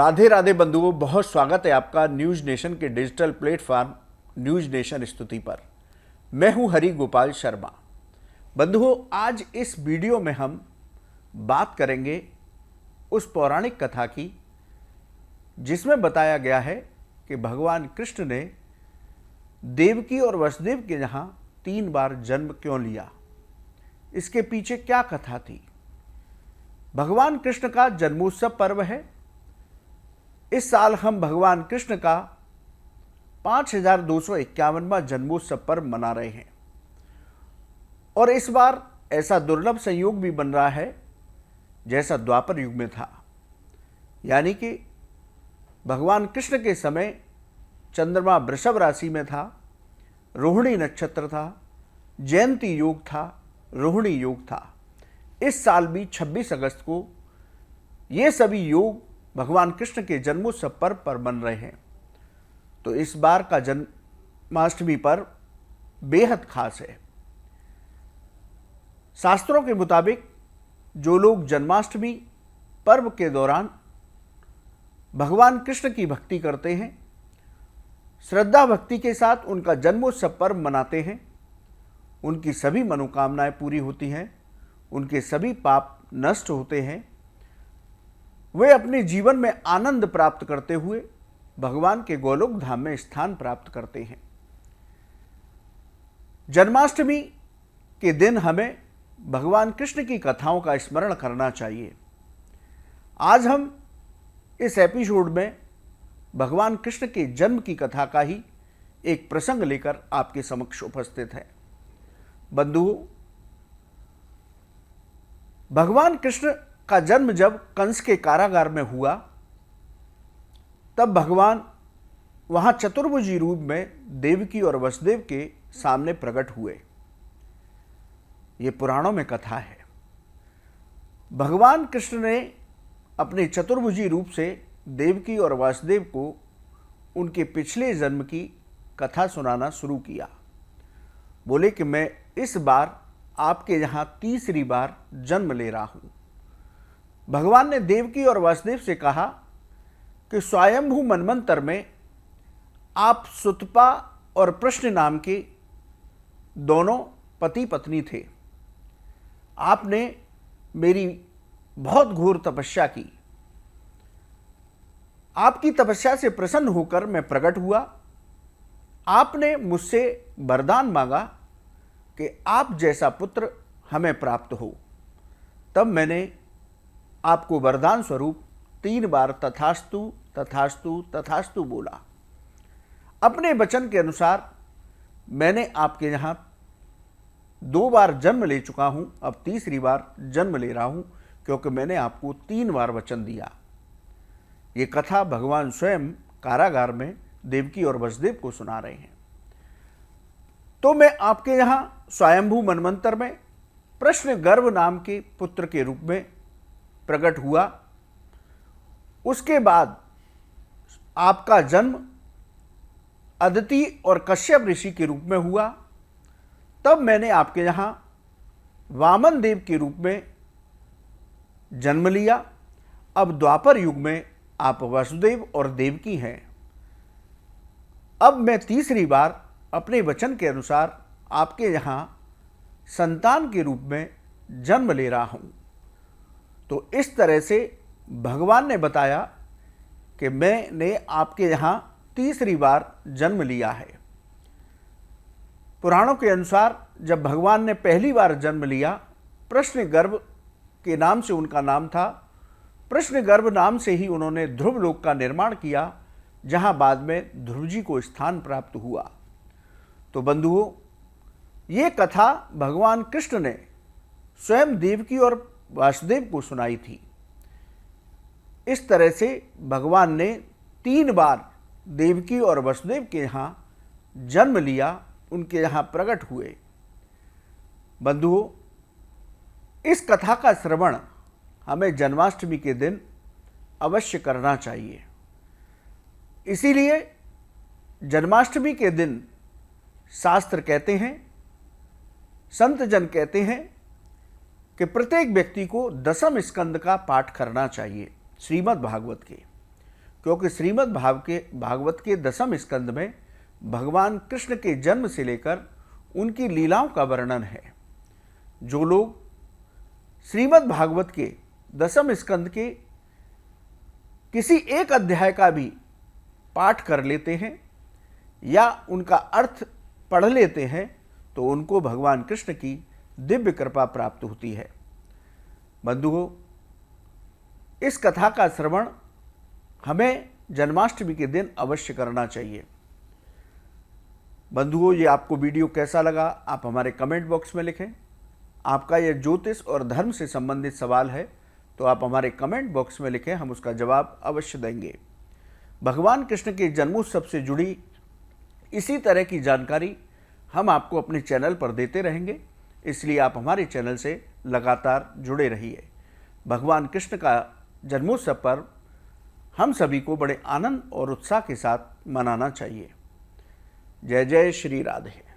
राधे राधे बंधुओं, बहुत स्वागत है आपका न्यूज नेशन के डिजिटल प्लेटफॉर्म न्यूज नेशन स्तुति पर। मैं हूं हरि गोपाल शर्मा। बंधुओं, आज इस वीडियो में हम बात करेंगे उस पौराणिक कथा की जिसमें बताया गया है कि भगवान कृष्ण ने देवकी और वसुदेव के यहाँ 3 बार जन्म क्यों लिया, इसके पीछे क्या कथा थी। भगवान कृष्ण का जन्मोत्सव पर्व है। इस साल हम भगवान कृष्ण का 5251वां जन्मोत्सव पर्व मना रहे हैं और इस बार ऐसा दुर्लभ संयोग भी बन रहा है जैसा द्वापर युग में था, यानी कि भगवान कृष्ण के समय चंद्रमा वृषभ राशि में था, रोहिणी नक्षत्र था, जयंती योग था, रोहिणी योग था। इस साल भी 26 अगस्त को ये सभी योग भगवान कृष्ण के जन्मोत्सव पर्व पर बन रहे हैं। तो इस बार का जन्माष्टमी पर्व बेहद खास है। शास्त्रों के मुताबिक जो लोग जन्माष्टमी पर्व के दौरान भगवान कृष्ण की भक्ति करते हैं, श्रद्धा भक्ति के साथ उनका जन्मोत्सव पर्व मनाते हैं, उनकी सभी मनोकामनाएं पूरी होती हैं, उनके सभी पाप नष्ट होते हैं, वे अपने जीवन में आनंद प्राप्त करते हुए भगवान के गोलोक धाम में स्थान प्राप्त करते हैं। जन्माष्टमी के दिन हमें भगवान कृष्ण की कथाओं का स्मरण करना चाहिए। आज हम इस एपिसोड में भगवान कृष्ण के जन्म की कथा का ही एक प्रसंग लेकर आपके समक्ष उपस्थित है। बंधुओं, भगवान कृष्ण का जन्म जब कंस के कारागार में हुआ, तब भगवान वहां चतुर्भुजी रूप में देवकी और वसुदेव के सामने प्रकट हुए। ये पुराणों में कथा है। भगवान कृष्ण ने अपने चतुर्भुजी रूप से देवकी और वासुदेव को उनके पिछले जन्म की कथा सुनाना शुरू किया। बोले कि मैं इस बार आपके यहाँ तीसरी बार जन्म ले रहा हूँ। भगवान ने देवकी और वासुदेव से कहा कि स्वयंभू मनवंतर में आप सुतपा और प्रश्न नाम के दोनों पति पत्नी थे। आपने मेरी बहुत घोर तपस्या की। आपकी तपस्या से प्रसन्न होकर मैं प्रकट हुआ। आपने मुझसे वरदान मांगा कि आप जैसा पुत्र हमें प्राप्त हो। तब मैंने आपको वरदान स्वरूप 3 बार तथास्तु तथास्तु तथास्तु बोला। अपने वचन के अनुसार मैंने आपके यहाँ 2 बार जन्म ले चुका हूँ, अब तीसरी बार जन्म ले रहा हूँ, क्योंकि मैंने आपको 3 बार वचन दिया। ये कथा भगवान स्वयं कारागार में देवकी और वसुदेव को सुना रहे हैं। तो मैं आपके यहाँ स्वयंभू मनवंतर में प्रश्न गर्भ नाम के पुत्र के रूप में प्रकट हुआ। उसके बाद आपका जन्म अदिति और कश्यप ऋषि के रूप में हुआ। तब मैंने आपके यहाँ वामन देव के रूप में जन्म लिया। अब द्वापर युग में आप वसुदेव और देवकी हैं। अब मैं तीसरी बार अपने वचन के अनुसार आपके यहाँ संतान के रूप में जन्म ले रहा हूँ। तो इस तरह से भगवान ने बताया कि मैंने आपके यहाँ तीसरी बार जन्म लिया है। पुराणों के अनुसार जब भगवान ने पहली बार जन्म लिया, प्रश्न गर्भ के नाम से उनका नाम था। प्रश्न गर्भ नाम से ही उन्होंने ध्रुव लोक का निर्माण किया, जहाँ बाद में ध्रुव जी को स्थान प्राप्त हुआ। तो बंधुओं, ये कथा भगवान कृष्ण ने स्वयं देवकी और वासुदेव को सुनाई थी। इस तरह से भगवान ने 3 बार देवकी और वसुदेव के यहाँ जन्म लिया, उनके यहाँ प्रकट हुए। बंधुओं, इस कथा का श्रवण हमें जन्माष्टमी के दिन अवश्य करना चाहिए। इसीलिए जन्माष्टमी के दिन शास्त्र कहते हैं, संत जन कहते हैं कि प्रत्येक व्यक्ति को 10वें स्कंद का पाठ करना चाहिए, श्रीमद् भागवत के। क्योंकि श्रीमद् भागवत के 10वें स्कंद में भगवान कृष्ण के जन्म से लेकर उनकी लीलाओं का वर्णन है। जो लोग श्रीमद् भागवत के 10वें स्कंद के किसी एक अध्याय का भी पाठ कर लेते हैं या उनका अर्थ पढ़ लेते हैं तो उनको भगवान कृष्ण की दिव्य कृपा प्राप्त होती है। बंधुओं, इस कथा का श्रवण हमें जन्माष्टमी के दिन अवश्य करना चाहिए। बंधुओं, ये आपको वीडियो कैसा लगा आप हमारे कमेंट बॉक्स में लिखें। आपका यह ज्योतिष और धर्म से संबंधित सवाल है तो आप हमारे कमेंट बॉक्स में लिखें, हम उसका जवाब अवश्य देंगे। भगवान कृष्ण के जन्मोत्सव से जुड़ी इसी तरह की जानकारी हम आपको अपने चैनल पर देते रहेंगे, इसलिए आप हमारे चैनल से लगातार जुड़े रहिए। भगवान कृष्ण का जन्मोत्सव पर्व हम सभी को बड़े आनंद और उत्साह के साथ मनाना चाहिए। जय जय श्री राधे।